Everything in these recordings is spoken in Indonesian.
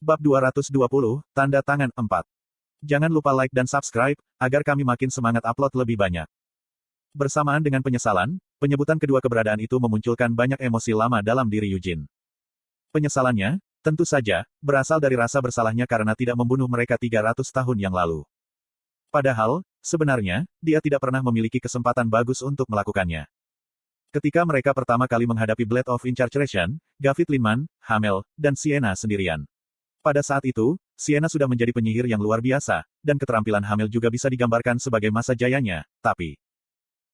Bab 220, Tanda Tangan 4. Jangan lupa like dan subscribe, agar kami makin semangat upload lebih banyak. Bersamaan dengan penyesalan, penyebutan kedua keberadaan itu memunculkan banyak emosi lama dalam diri Eugene. Penyesalannya, tentu saja, berasal dari rasa bersalahnya karena tidak membunuh mereka 300 tahun yang lalu. Padahal, sebenarnya, dia tidak pernah memiliki kesempatan bagus untuk melakukannya. Ketika mereka pertama kali menghadapi Blade of Incarceration, Gavit Linman, Hamel, dan Sienna sendirian. Pada saat itu, Sienna sudah menjadi penyihir yang luar biasa, dan keterampilan Hamel juga bisa digambarkan sebagai masa jayanya, tapi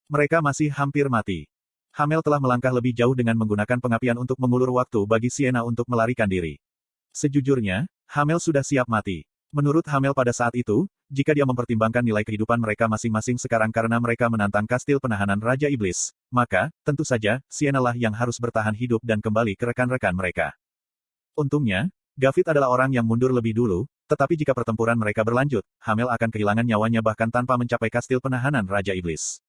mereka masih hampir mati. Hamel telah melangkah lebih jauh dengan menggunakan pengapian untuk mengulur waktu bagi Sienna untuk melarikan diri. Sejujurnya, Hamel sudah siap mati. Menurut Hamel pada saat itu, jika dia mempertimbangkan nilai kehidupan mereka masing-masing sekarang karena mereka menantang kastil penahanan Raja Iblis, maka, tentu saja, Sienna lah yang harus bertahan hidup dan kembali ke rekan-rekan mereka. Untungnya, Gavit adalah orang yang mundur lebih dulu, tetapi jika pertempuran mereka berlanjut, Hamel akan kehilangan nyawanya bahkan tanpa mencapai kastil penahanan Raja Iblis.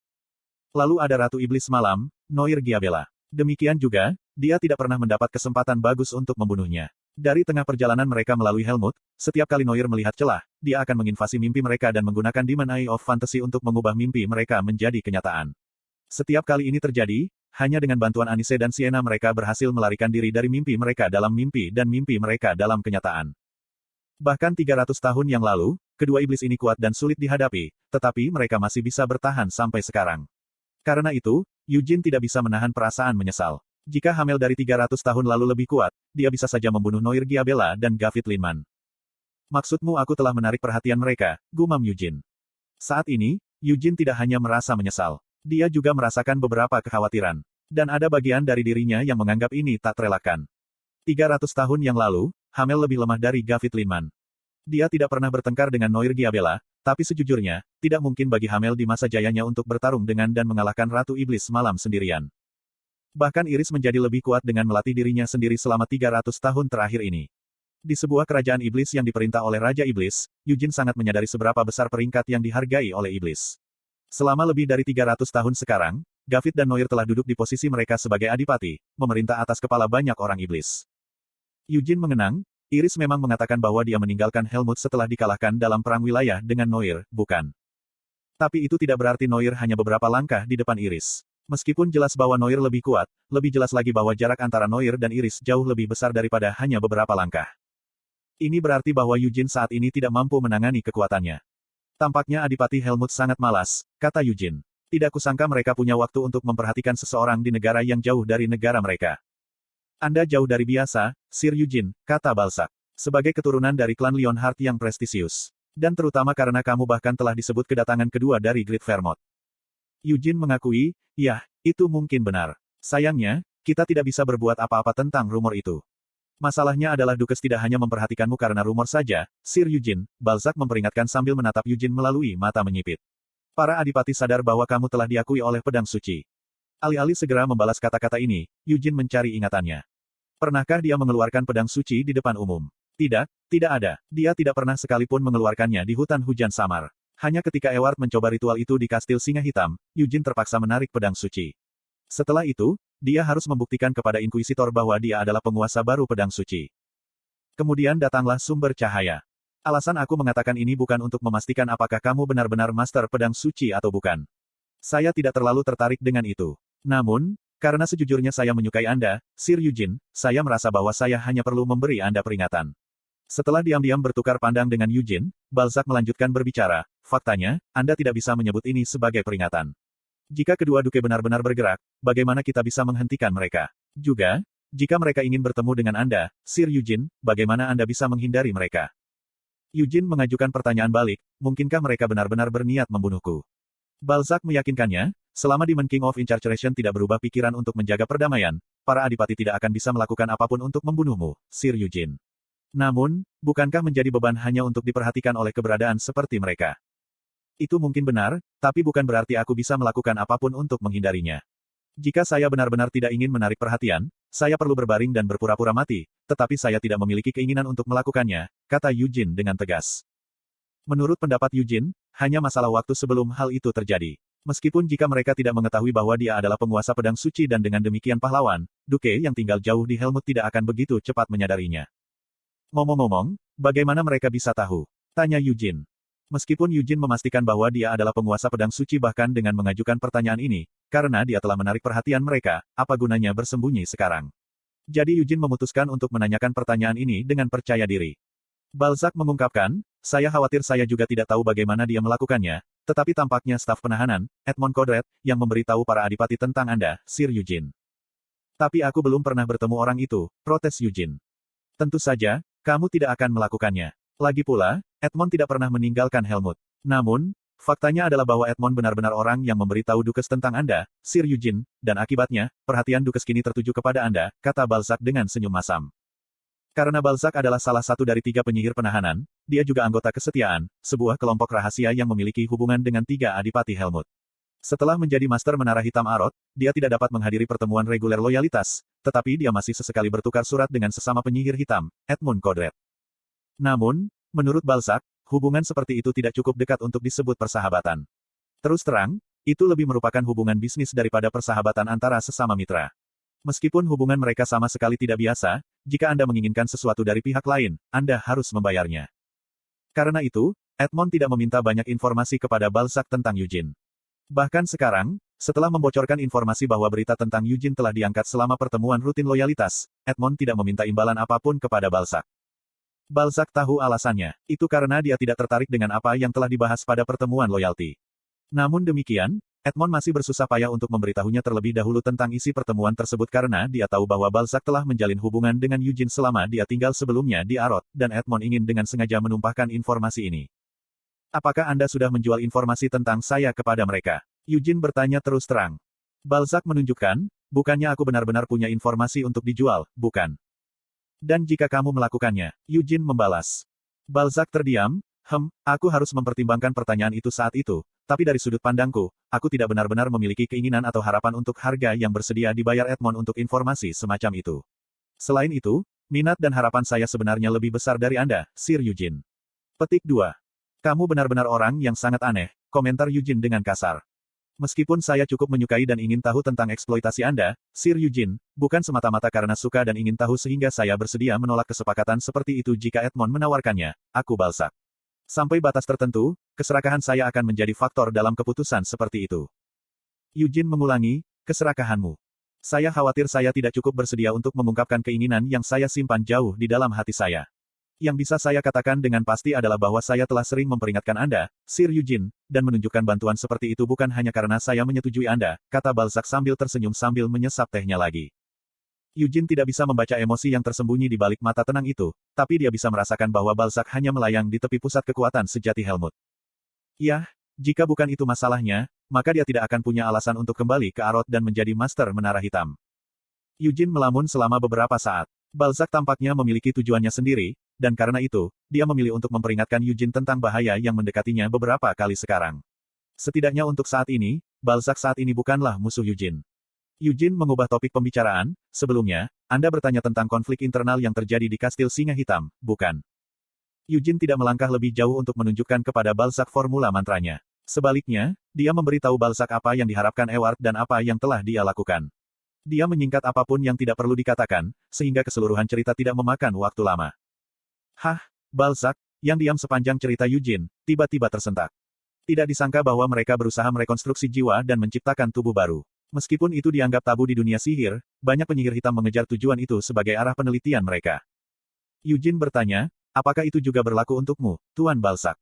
Lalu ada Ratu Iblis Malam, Noir Giabella. Demikian juga, dia tidak pernah mendapat kesempatan bagus untuk membunuhnya. Dari tengah perjalanan mereka melalui Helmut, setiap kali Noir melihat celah, dia akan menginvasi mimpi mereka dan menggunakan Demon Eye of Fantasy untuk mengubah mimpi mereka menjadi kenyataan. Setiap kali ini terjadi, hanya dengan bantuan Anise dan Sienna mereka berhasil melarikan diri dari mimpi mereka dalam mimpi dan mimpi mereka dalam kenyataan. Bahkan 300 tahun yang lalu, kedua iblis ini kuat dan sulit dihadapi, tetapi mereka masih bisa bertahan sampai sekarang. Karena itu, Eugene tidak bisa menahan perasaan menyesal. Jika Hamel dari 300 tahun lalu lebih kuat, dia bisa saja membunuh Noir Giabella dan Gavit Linman. Maksudmu aku telah menarik perhatian mereka, gumam Eugene. Saat ini, Eugene tidak hanya merasa menyesal. Dia juga merasakan beberapa kekhawatiran. Dan ada bagian dari dirinya yang menganggap ini tak terelakkan. 300 tahun yang lalu, Hamel lebih lemah dari Gavit Linman. Dia tidak pernah bertengkar dengan Noir Giabella, tapi sejujurnya, tidak mungkin bagi Hamel di masa jayanya untuk bertarung dengan dan mengalahkan Ratu Iblis Malam sendirian. Bahkan Iris menjadi lebih kuat dengan melatih dirinya sendiri selama 300 tahun terakhir ini. Di sebuah kerajaan iblis yang diperintah oleh Raja Iblis, Eugene sangat menyadari seberapa besar peringkat yang dihargai oleh iblis. Selama lebih dari 300 tahun sekarang, Gavit dan Noir telah duduk di posisi mereka sebagai adipati, memerintah atas kepala banyak orang iblis. Eugene mengenang, Iris memang mengatakan bahwa dia meninggalkan Helmut setelah dikalahkan dalam perang wilayah dengan Noir, bukan? Tapi itu tidak berarti Noir hanya beberapa langkah di depan Iris. Meskipun jelas bahwa Noir lebih kuat, lebih jelas lagi bahwa jarak antara Noir dan Iris jauh lebih besar daripada hanya beberapa langkah. Ini berarti bahwa Eugene saat ini tidak mampu menangani kekuatannya. Tampaknya Adipati Helmut sangat malas, kata Eugene. Tidak kusangka mereka punya waktu untuk memperhatikan seseorang di negara yang jauh dari negara mereka. Anda jauh dari biasa, Sir Eugene, kata Balzac. Sebagai keturunan dari klan Lionheart yang prestisius. Dan terutama karena kamu bahkan telah disebut kedatangan kedua dari Great Vermont. Eugene mengakui, ya, itu mungkin benar. Sayangnya, kita tidak bisa berbuat apa-apa tentang rumor itu. Masalahnya adalah Dukes tidak hanya memperhatikanmu karena rumor saja, Sir Eugene, Balzac memperingatkan sambil menatap Eugene melalui mata menyipit. Para adipati sadar bahwa kamu telah diakui oleh pedang suci. Alih-alih segera membalas kata-kata ini, Eugene mencari ingatannya. Pernahkah dia mengeluarkan pedang suci di depan umum? Tidak, tidak ada. Dia tidak pernah sekalipun mengeluarkannya di hutan hujan samar. Hanya ketika Ewart mencoba ritual itu di kastil Singa Hitam, Eugene terpaksa menarik pedang suci. Setelah itu, dia harus membuktikan kepada Inkuisitor bahwa dia adalah penguasa baru pedang suci. Kemudian datanglah sumber cahaya. Alasan aku mengatakan ini bukan untuk memastikan apakah kamu benar-benar master pedang suci atau bukan. Saya tidak terlalu tertarik dengan itu. Namun, karena sejujurnya saya menyukai Anda, Sir Eugene, saya merasa bahwa saya hanya perlu memberi Anda peringatan. Setelah diam-diam bertukar pandang dengan Eugene, Balzac melanjutkan berbicara, faktanya, Anda tidak bisa menyebut ini sebagai peringatan. Jika kedua duke benar-benar bergerak, bagaimana kita bisa menghentikan mereka? Juga, jika mereka ingin bertemu dengan Anda, Sir Eugene, bagaimana Anda bisa menghindari mereka? Eugene mengajukan pertanyaan balik, mungkinkah mereka benar-benar berniat membunuhku? Balzac meyakinkannya, selama Demon King of Incarceration tidak berubah pikiran untuk menjaga perdamaian, para adipati tidak akan bisa melakukan apapun untuk membunuhmu, Sir Eugene. Namun, bukankah menjadi beban hanya untuk diperhatikan oleh keberadaan seperti mereka? Itu mungkin benar, tapi bukan berarti aku bisa melakukan apapun untuk menghindarinya. Jika saya benar-benar tidak ingin menarik perhatian, saya perlu berbaring dan berpura-pura mati, tetapi saya tidak memiliki keinginan untuk melakukannya, kata Eugene dengan tegas. Menurut pendapat Eugene, hanya masalah waktu sebelum hal itu terjadi. Meskipun jika mereka tidak mengetahui bahwa dia adalah penguasa pedang suci dan dengan demikian pahlawan, Duke yang tinggal jauh di Helmut tidak akan begitu cepat menyadarinya. Ngomong-ngomong, bagaimana mereka bisa tahu? Tanya Yujin. Meskipun Yujin memastikan bahwa dia adalah penguasa pedang suci bahkan dengan mengajukan pertanyaan ini, karena dia telah menarik perhatian mereka, apa gunanya bersembunyi sekarang? Jadi Yujin memutuskan untuk menanyakan pertanyaan ini dengan percaya diri. Balzac mengungkapkan, saya khawatir saya juga tidak tahu bagaimana dia melakukannya, tetapi tampaknya staf penahanan, Edmond Kodret, yang memberitahu para adipati tentang Anda, Sir Yujin. Tapi aku belum pernah bertemu orang itu, protes Yujin. Tentu saja, kamu tidak akan melakukannya. Lagi pula, Edmond tidak pernah meninggalkan Helmut. Namun, faktanya adalah bahwa Edmond benar-benar orang yang memberitahu Dukes tentang Anda, Sir Yujin, dan akibatnya, perhatian Dukes kini tertuju kepada Anda, kata Balzac dengan senyum masam. Karena Balzac adalah salah satu dari 3 penyihir penahanan, dia juga anggota kesetiaan, sebuah kelompok rahasia yang memiliki hubungan dengan 3 adipati Helmut. Setelah menjadi Master Menara Hitam Arot, dia tidak dapat menghadiri pertemuan reguler loyalitas, tetapi dia masih sesekali bertukar surat dengan sesama penyihir hitam, Edmond Kodret. Namun, menurut Balzac, hubungan seperti itu tidak cukup dekat untuk disebut persahabatan. Terus terang, itu lebih merupakan hubungan bisnis daripada persahabatan antara sesama mitra. Meskipun hubungan mereka sama sekali tidak biasa, jika Anda menginginkan sesuatu dari pihak lain, Anda harus membayarnya. Karena itu, Edmond tidak meminta banyak informasi kepada Balzac tentang Yujin. Bahkan sekarang, setelah membocorkan informasi bahwa berita tentang Yujin telah diangkat selama pertemuan rutin loyalitas, Edmond tidak meminta imbalan apapun kepada Balzac. Balzac tahu alasannya, itu karena dia tidak tertarik dengan apa yang telah dibahas pada pertemuan loyalty. Namun demikian, Edmond masih bersusah payah untuk memberitahunya terlebih dahulu tentang isi pertemuan tersebut karena dia tahu bahwa Balzac telah menjalin hubungan dengan Yujin selama dia tinggal sebelumnya di Arot, dan Edmond ingin dengan sengaja menumpahkan informasi ini. Apakah Anda sudah menjual informasi tentang saya kepada mereka? Yujin bertanya terus terang. Balzac menunjukkan, bukannya aku benar-benar punya informasi untuk dijual, bukan? Dan jika kamu melakukannya, Yujin membalas. Balzac terdiam, aku harus mempertimbangkan pertanyaan itu saat itu, tapi dari sudut pandangku, aku tidak benar-benar memiliki keinginan atau harapan untuk harga yang bersedia dibayar Edmond untuk informasi semacam itu. Selain itu, minat dan harapan saya sebenarnya lebih besar dari Anda, Sir Yujin. Petik 2. Kamu benar-benar orang yang sangat aneh, komentar Yujin dengan kasar. Meskipun saya cukup menyukai dan ingin tahu tentang eksploitasi Anda, Sir Yujin, bukan semata-mata karena suka dan ingin tahu sehingga saya bersedia menolak kesepakatan seperti itu jika Edmond menawarkannya, aku Balzac. Sampai batas tertentu, keserakahan saya akan menjadi faktor dalam keputusan seperti itu. Yujin mengulangi, keserakahanmu. Saya khawatir saya tidak cukup bersedia untuk mengungkapkan keinginan yang saya simpan jauh di dalam hati saya. Yang bisa saya katakan dengan pasti adalah bahwa saya telah sering memperingatkan Anda, Sir Yujin, dan menunjukkan bantuan seperti itu bukan hanya karena saya menyetujui Anda, kata Balzac sambil tersenyum sambil menyesap tehnya lagi. Yujin tidak bisa membaca emosi yang tersembunyi di balik mata tenang itu, tapi dia bisa merasakan bahwa Balzac hanya melayang di tepi pusat kekuatan sejati Helmut. Yah, jika bukan itu masalahnya, maka dia tidak akan punya alasan untuk kembali ke Arot dan menjadi Master Menara Hitam. Yujin melamun selama beberapa saat. Balzac tampaknya memiliki tujuannya sendiri, dan karena itu, dia memilih untuk memperingatkan Yujin tentang bahaya yang mendekatinya beberapa kali sekarang. Setidaknya untuk saat ini, Balzac saat ini bukanlah musuh Yujin. Yujin mengubah topik pembicaraan, sebelumnya, Anda bertanya tentang konflik internal yang terjadi di Kastil Singa Hitam, bukan? Yujin tidak melangkah lebih jauh untuk menunjukkan kepada Balzac formula mantranya. Sebaliknya, dia memberitahu Balzac apa yang diharapkan Ewart dan apa yang telah dia lakukan. Dia menyingkat apapun yang tidak perlu dikatakan, sehingga keseluruhan cerita tidak memakan waktu lama. Balzac, yang diam sepanjang cerita Yujin, tiba-tiba tersentak. Tidak disangka bahwa mereka berusaha merekonstruksi jiwa dan menciptakan tubuh baru. Meskipun itu dianggap tabu di dunia sihir, banyak penyihir hitam mengejar tujuan itu sebagai arah penelitian mereka. Yujin bertanya, apakah itu juga berlaku untukmu, Tuan Balzac?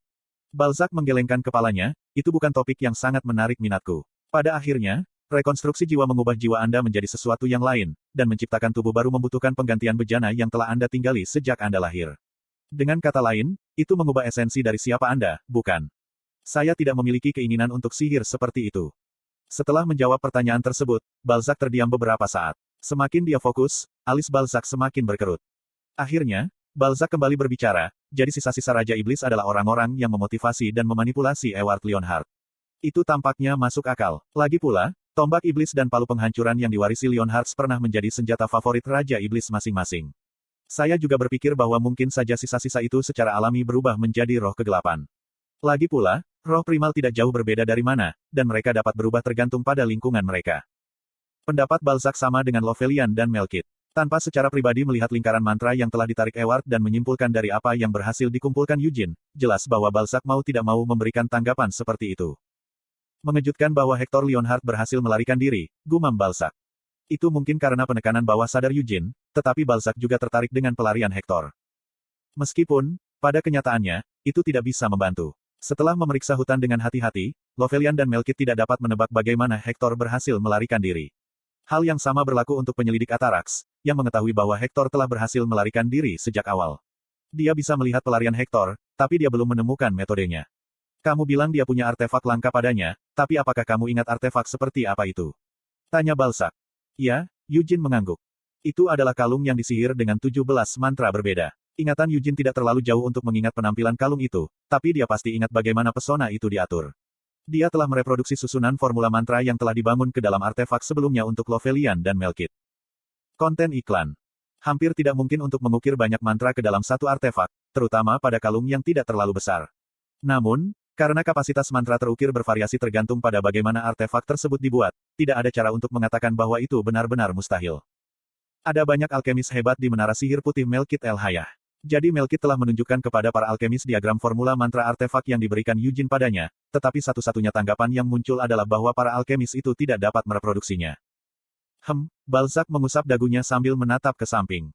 Balzac menggelengkan kepalanya, itu bukan topik yang sangat menarik minatku. Pada akhirnya, rekonstruksi jiwa mengubah jiwa Anda menjadi sesuatu yang lain, dan menciptakan tubuh baru membutuhkan penggantian bejana yang telah Anda tinggali sejak Anda lahir. Dengan kata lain, itu mengubah esensi dari siapa Anda, bukan? Saya tidak memiliki keinginan untuk sihir seperti itu. Setelah menjawab pertanyaan tersebut, Balzac terdiam beberapa saat. Semakin dia fokus, alis Balzac semakin berkerut. Akhirnya, Balzac kembali berbicara, jadi sisa-sisa Raja Iblis adalah orang-orang yang memotivasi dan memanipulasi Ewart Leonhardt. Itu tampaknya masuk akal. Lagi pula, tombak iblis dan palu penghancuran yang diwarisi Leonhardt pernah menjadi senjata favorit Raja Iblis masing-masing. Saya juga berpikir bahwa mungkin saja sisa-sisa itu secara alami berubah menjadi roh kegelapan. Lagi pula, roh primal tidak jauh berbeda dari mana, dan mereka dapat berubah tergantung pada lingkungan mereka. Pendapat Balzac sama dengan Lovelian dan Melkit. Tanpa secara pribadi melihat lingkaran mantra yang telah ditarik Eward dan menyimpulkan dari apa yang berhasil dikumpulkan Eugene, jelas bahwa Balzac mau tidak mau memberikan tanggapan seperti itu. Mengejutkan bahwa Hector Leonhard berhasil melarikan diri, gumam Balzac. Itu mungkin karena penekanan bawah sadar Eugene, tetapi Balzac juga tertarik dengan pelarian Hector. Meskipun, pada kenyataannya, itu tidak bisa membantu. Setelah memeriksa hutan dengan hati-hati, Lovelian dan Melkit tidak dapat menebak bagaimana Hector berhasil melarikan diri. Hal yang sama berlaku untuk penyelidik Atarax, yang mengetahui bahwa Hector telah berhasil melarikan diri sejak awal. Dia bisa melihat pelarian Hector, tapi dia belum menemukan metodenya. Kamu bilang dia punya artefak langka padanya, tapi apakah kamu ingat artefak seperti apa itu? Tanya Balzac. Ya, Eugene mengangguk. Itu adalah kalung yang disihir dengan 17 mantra berbeda. Ingatan Eugene tidak terlalu jauh untuk mengingat penampilan kalung itu, tapi dia pasti ingat bagaimana pesona itu diatur. Dia telah mereproduksi susunan formula mantra yang telah dibangun ke dalam artefak sebelumnya untuk Lovelian dan Melkit. Konten iklan. Hampir tidak mungkin untuk mengukir banyak mantra ke dalam satu artefak, terutama pada kalung yang tidak terlalu besar. Namun, karena kapasitas mantra terukir bervariasi tergantung pada bagaimana artefak tersebut dibuat, tidak ada cara untuk mengatakan bahwa itu benar-benar mustahil. Ada banyak alkemis hebat di menara sihir putih Melkit El Hayah. Jadi Melkit telah menunjukkan kepada para alkemis diagram formula mantra artefak yang diberikan Eugene padanya, tetapi satu-satunya tanggapan yang muncul adalah bahwa para alkemis itu tidak dapat mereproduksinya. Balzac mengusap dagunya sambil menatap ke samping.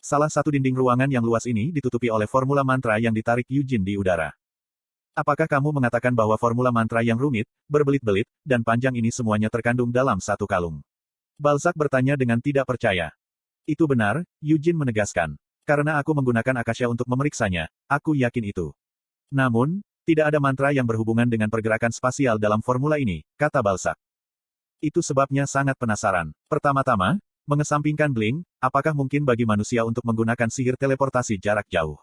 Salah satu dinding ruangan yang luas ini ditutupi oleh formula mantra yang ditarik Eugene di udara. Apakah kamu mengatakan bahwa formula mantra yang rumit, berbelit-belit, dan panjang ini semuanya terkandung dalam satu kalung? Balzac bertanya dengan tidak percaya. Itu benar, Eugene menegaskan. Karena aku menggunakan Akasha untuk memeriksanya, aku yakin itu. Namun, tidak ada mantra yang berhubungan dengan pergerakan spasial dalam formula ini, kata Balzac. Itu sebabnya sangat penasaran. Pertama-tama, mengesampingkan Blink, apakah mungkin bagi manusia untuk menggunakan sihir teleportasi jarak jauh?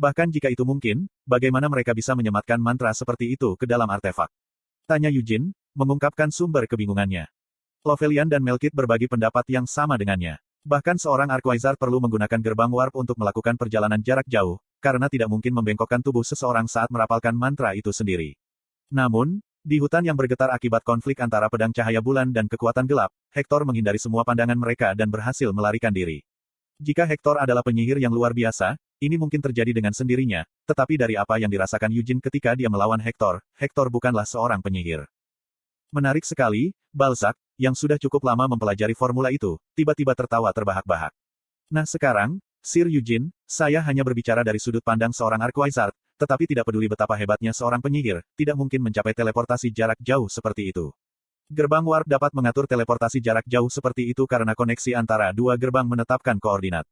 Bahkan jika itu mungkin, bagaimana mereka bisa menyematkan mantra seperti itu ke dalam artefak? Tanya Eugene, mengungkapkan sumber kebingungannya. Lovelian dan Melkit berbagi pendapat yang sama dengannya. Bahkan seorang Arquizard perlu menggunakan gerbang warp untuk melakukan perjalanan jarak jauh, karena tidak mungkin membengkokkan tubuh seseorang saat merapalkan mantra itu sendiri. Namun, di hutan yang bergetar akibat konflik antara pedang cahaya bulan dan kekuatan gelap, Hector menghindari semua pandangan mereka dan berhasil melarikan diri. Jika Hector adalah penyihir yang luar biasa, ini mungkin terjadi dengan sendirinya, tetapi dari apa yang dirasakan Eugene ketika dia melawan Hector, Hector bukanlah seorang penyihir. Menarik sekali, Balzac, yang sudah cukup lama mempelajari formula itu, tiba-tiba tertawa terbahak-bahak. Nah sekarang, Sir Eugene, saya hanya berbicara dari sudut pandang seorang Arquizard, tetapi tidak peduli betapa hebatnya seorang penyihir, tidak mungkin mencapai teleportasi jarak jauh seperti itu. Gerbang warp dapat mengatur teleportasi jarak jauh seperti itu karena koneksi antara dua gerbang menetapkan koordinat.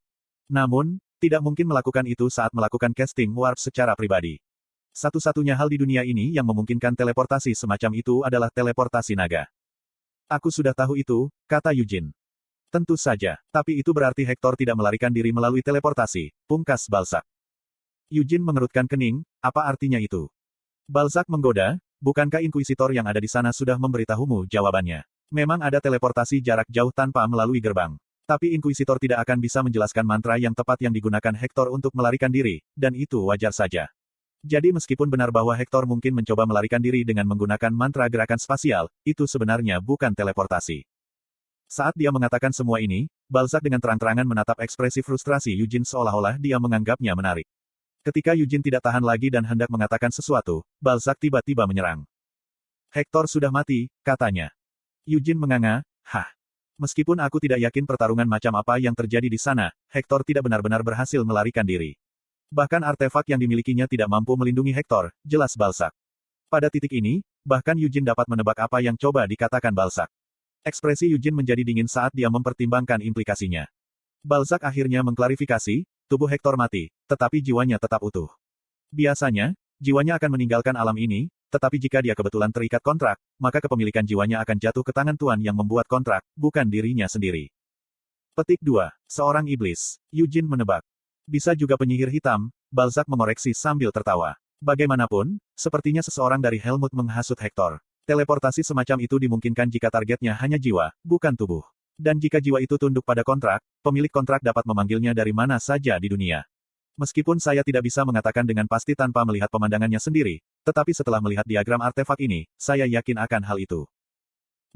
Namun, tidak mungkin melakukan itu saat melakukan casting warp secara pribadi. Satu-satunya hal di dunia ini yang memungkinkan teleportasi semacam itu adalah teleportasi naga. Aku sudah tahu itu, kata Eugene. Tentu saja, tapi itu berarti Hector tidak melarikan diri melalui teleportasi, pungkas Balzac. Eugene mengerutkan kening, apa artinya itu? Balzac menggoda, bukankah Inkuisitor yang ada di sana sudah memberitahumu jawabannya? Memang ada teleportasi jarak jauh tanpa melalui gerbang. Tapi Inkuisitor tidak akan bisa menjelaskan mantra yang tepat yang digunakan Hector untuk melarikan diri, dan itu wajar saja. Jadi meskipun benar bahwa Hector mungkin mencoba melarikan diri dengan menggunakan mantra gerakan spasial, itu sebenarnya bukan teleportasi. Saat dia mengatakan semua ini, Balzac dengan terang-terangan menatap ekspresi frustrasi Eugene seolah-olah dia menganggapnya menarik. Ketika Eugene tidak tahan lagi dan hendak mengatakan sesuatu, Balzac tiba-tiba menyerang. Hector sudah mati, katanya. Eugene menganga, Meskipun aku tidak yakin pertarungan macam apa yang terjadi di sana, Hector tidak benar-benar berhasil melarikan diri. Bahkan artefak yang dimilikinya tidak mampu melindungi Hector, jelas Balzac. Pada titik ini, bahkan Eugene dapat menebak apa yang coba dikatakan Balzac. Ekspresi Eugene menjadi dingin saat dia mempertimbangkan implikasinya. Balzac akhirnya mengklarifikasi, tubuh Hector mati, tetapi jiwanya tetap utuh. Biasanya, jiwanya akan meninggalkan alam ini, tetapi jika dia kebetulan terikat kontrak, maka kepemilikan jiwanya akan jatuh ke tangan tuan yang membuat kontrak, bukan dirinya sendiri. Petik 2. Seorang iblis. Eugene menebak. Bisa juga penyihir hitam, Balzac mengoreksi sambil tertawa. Bagaimanapun, sepertinya seseorang dari Helmut menghasut Hector. Teleportasi semacam itu dimungkinkan jika targetnya hanya jiwa, bukan tubuh. Dan jika jiwa itu tunduk pada kontrak, pemilik kontrak dapat memanggilnya dari mana saja di dunia. Meskipun saya tidak bisa mengatakan dengan pasti tanpa melihat pemandangannya sendiri, tetapi setelah melihat diagram artefak ini, saya yakin akan hal itu.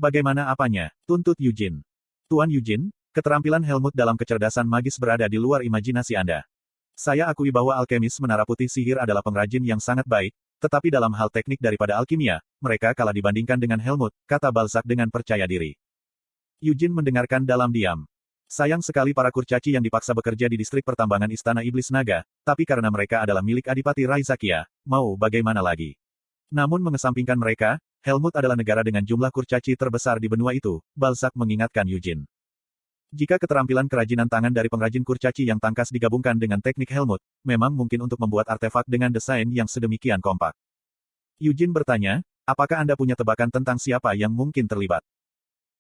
Bagaimana apanya? Tuntut Eugene. Tuan Eugene, Keterampilan Helmut dalam kecerdasan magis berada di luar imajinasi Anda. Saya akui bahwa alkemis menara putih sihir adalah pengrajin yang sangat baik, tetapi dalam hal teknik daripada alkimia, mereka kalah dibandingkan dengan Helmut, kata Balzac dengan percaya diri. Eugene mendengarkan dalam diam. Sayang sekali para kurcaci yang dipaksa bekerja di distrik pertambangan Istana Iblis Naga, tapi karena mereka adalah milik Adipati Raizakia, mau bagaimana lagi? Namun mengesampingkan mereka, Helmut adalah negara dengan jumlah kurcaci terbesar di benua itu, Balzac mengingatkan Eugene. Jika keterampilan kerajinan tangan dari pengrajin kurcaci yang tangkas digabungkan dengan teknik Helmut, memang mungkin untuk membuat artefak dengan desain yang sedemikian kompak. Eugene bertanya, apakah Anda punya tebakan tentang siapa yang mungkin terlibat?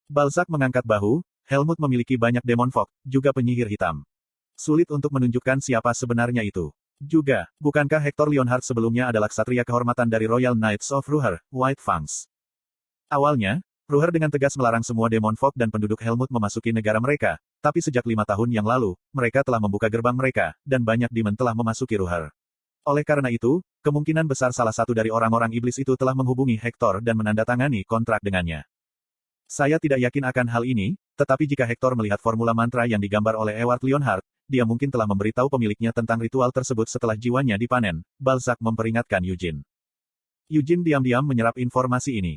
Balzac mengangkat bahu, Helmut memiliki banyak demon fog, juga penyihir hitam. Sulit untuk menunjukkan siapa sebenarnya itu. Juga, bukankah Hector Leonhard sebelumnya adalah ksatria kehormatan dari Royal Knights of Ruhr, White Fangs? Awalnya, Ruhr dengan tegas melarang semua demon fog dan penduduk Helmut memasuki negara mereka, tapi sejak 5 tahun yang lalu, mereka telah membuka gerbang mereka, dan banyak demon telah memasuki Ruhr. Oleh karena itu, kemungkinan besar salah satu dari orang-orang iblis itu telah menghubungi Hector dan menandatangani kontrak dengannya. Saya tidak yakin akan hal ini, tetapi jika Hector melihat formula mantra yang digambar oleh Ewart Leonhard, dia mungkin telah memberitahu pemiliknya tentang ritual tersebut setelah jiwanya dipanen, Balzac memperingatkan Eugene. Eugene diam-diam menyerap informasi ini.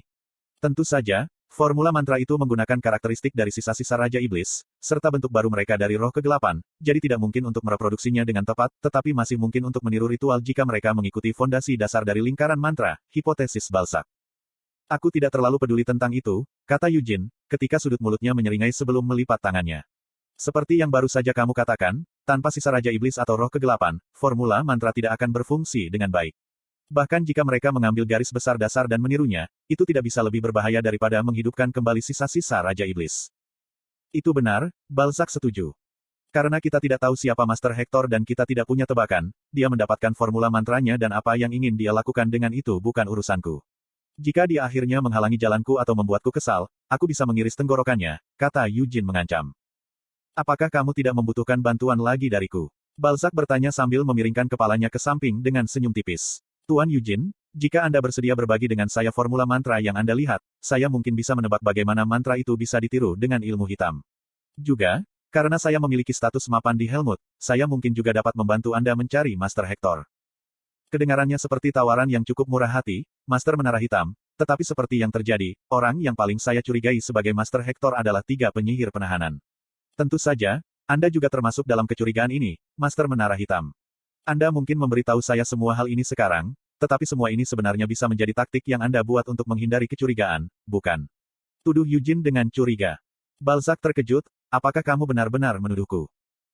Tentu saja, formula mantra itu menggunakan karakteristik dari sisa-sisa Raja Iblis, serta bentuk baru mereka dari roh kegelapan, jadi tidak mungkin untuk mereproduksinya dengan tepat, tetapi masih mungkin untuk meniru ritual jika mereka mengikuti fondasi dasar dari lingkaran mantra, hipotesis Balzac. Aku tidak terlalu peduli tentang itu, kata Eugene, ketika sudut mulutnya menyeringai sebelum melipat tangannya. Seperti yang baru saja kamu katakan, tanpa sisa Raja Iblis atau roh kegelapan, formula mantra tidak akan berfungsi dengan baik. Bahkan jika mereka mengambil garis besar dasar dan menirunya, itu tidak bisa lebih berbahaya daripada menghidupkan kembali sisa-sisa Raja Iblis. Itu benar, Balzac setuju. Karena kita tidak tahu siapa Master Hector dan kita tidak punya tebakan, dia mendapatkan formula mantranya dan apa yang ingin dia lakukan dengan itu bukan urusanku. Jika dia akhirnya menghalangi jalanku atau membuatku kesal, aku bisa mengiris tenggorokannya, kata Eugene mengancam. Apakah kamu tidak membutuhkan bantuan lagi dariku? Balzac bertanya sambil memiringkan kepalanya ke samping dengan senyum tipis. Tuan Eugene, jika Anda bersedia berbagi dengan saya formula mantra yang Anda lihat, saya mungkin bisa menebak bagaimana mantra itu bisa ditiru dengan ilmu hitam. Juga, karena saya memiliki status mapan di Helmut, saya mungkin juga dapat membantu Anda mencari Master Hector. Kedengarannya seperti tawaran yang cukup murah hati, Master Menara Hitam, tetapi seperti yang terjadi, orang yang paling saya curigai sebagai Master Hector adalah 3 penyihir penahanan. Tentu saja, Anda juga termasuk dalam kecurigaan ini, Master Menara Hitam. Anda mungkin memberitahu saya semua hal ini sekarang, tetapi semua ini sebenarnya bisa menjadi taktik yang Anda buat untuk menghindari kecurigaan, bukan? Tuduh Eugene dengan curiga. Balzac terkejut, apakah kamu benar-benar menuduhku?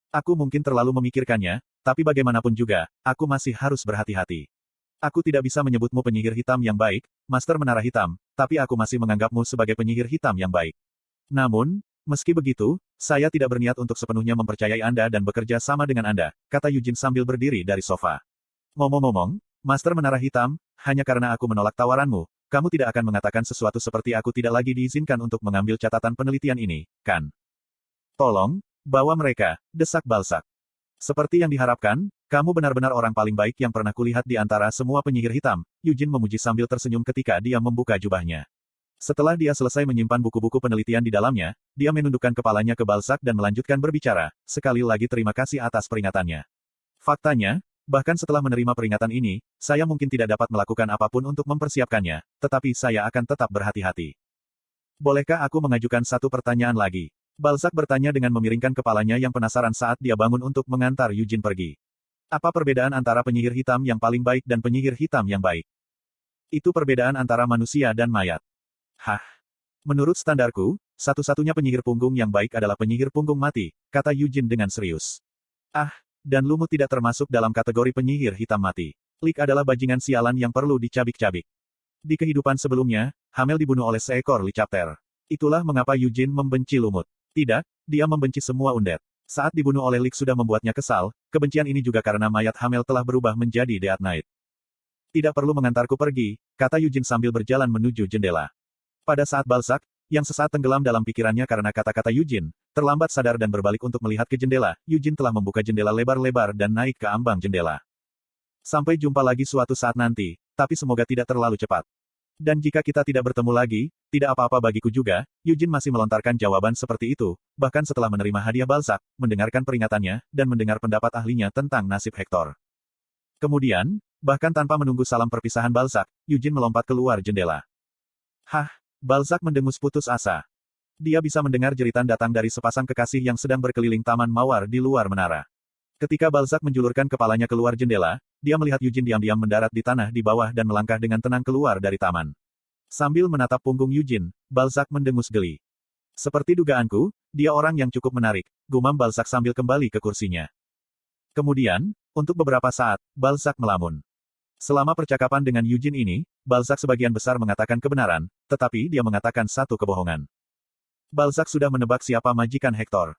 Aku mungkin terlalu memikirkannya, tapi bagaimanapun juga, aku masih harus berhati-hati. Aku tidak bisa menyebutmu penyihir hitam yang baik, Master Menara Hitam, tapi aku masih menganggapmu sebagai penyihir hitam yang baik. Namun, meski begitu, saya tidak berniat untuk sepenuhnya mempercayai Anda dan bekerja sama dengan Anda, kata Eugene sambil berdiri dari sofa. Ngomong-ngomong, Master Menara Hitam, hanya karena aku menolak tawaranmu, kamu tidak akan mengatakan sesuatu seperti aku tidak lagi diizinkan untuk mengambil catatan penelitian ini, kan? Tolong, bawa mereka, desak Balzac. Seperti yang diharapkan, kamu benar-benar orang paling baik yang pernah kulihat di antara semua penyihir hitam, Eugene memuji sambil tersenyum ketika dia membuka jubahnya. Setelah dia selesai menyimpan buku-buku penelitian di dalamnya, dia menundukkan kepalanya ke Balzac dan melanjutkan berbicara, sekali lagi terima kasih atas peringatannya. Faktanya, bahkan setelah menerima peringatan ini, saya mungkin tidak dapat melakukan apapun untuk mempersiapkannya, tetapi saya akan tetap berhati-hati. Bolehkah aku mengajukan satu pertanyaan lagi? Balzac bertanya dengan memiringkan kepalanya yang penasaran saat dia bangun untuk mengantar Eugene pergi. Apa perbedaan antara penyihir hitam yang paling baik dan penyihir hitam yang baik? Itu perbedaan antara manusia dan mayat. Hah? Menurut standarku, satu-satunya penyihir punggung yang baik adalah penyihir punggung mati, kata Eugene dengan serius. Ah, dan lumut tidak termasuk dalam kategori penyihir hitam mati. Lik adalah bajingan sialan yang perlu dicabik-cabik. Di kehidupan sebelumnya, Hamel dibunuh oleh seekor licapter. Itulah mengapa Eugene membenci lumut. Tidak, dia membenci semua undead. Saat dibunuh oleh Lik sudah membuatnya kesal, kebencian ini juga karena mayat Hamel telah berubah menjadi Death Knight. Tidak perlu mengantarku pergi, kata Eugene sambil berjalan menuju jendela. Pada saat Balzac, yang sesaat tenggelam dalam pikirannya karena kata-kata Eugene, terlambat sadar dan berbalik untuk melihat ke jendela, Eugene telah membuka jendela lebar-lebar dan naik ke ambang jendela. Sampai jumpa lagi suatu saat nanti, tapi semoga tidak terlalu cepat. Dan jika kita tidak bertemu lagi, tidak apa-apa bagiku juga. Eugene masih melontarkan jawaban seperti itu, bahkan setelah menerima hadiah Balzac, mendengarkan peringatannya, dan mendengar pendapat ahlinya tentang nasib Hector. Kemudian, bahkan tanpa menunggu salam perpisahan Balzac, Eugene melompat keluar jendela. Hah, Balzac mendengus putus asa. Dia bisa mendengar jeritan datang dari sepasang kekasih yang sedang berkeliling taman mawar di luar menara. Ketika Balzac menjulurkan kepalanya keluar jendela, dia melihat Eugene diam-diam mendarat di tanah di bawah dan melangkah dengan tenang keluar dari taman. Sambil menatap punggung Eugene, Balzac mendengus geli. Seperti dugaanku, dia orang yang cukup menarik, gumam Balzac sambil kembali ke kursinya. Kemudian, untuk beberapa saat, Balzac melamun. Selama percakapan dengan Eugene ini, Balzac sebagian besar mengatakan kebenaran, tetapi dia mengatakan satu kebohongan. Balzac sudah menebak siapa majikan Hector.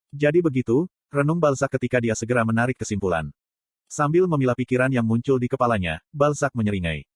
Jadi begitu, renung Balzac ketika dia segera menarik kesimpulan. Sambil memilah pikiran yang muncul di kepalanya, Balzac menyeringai.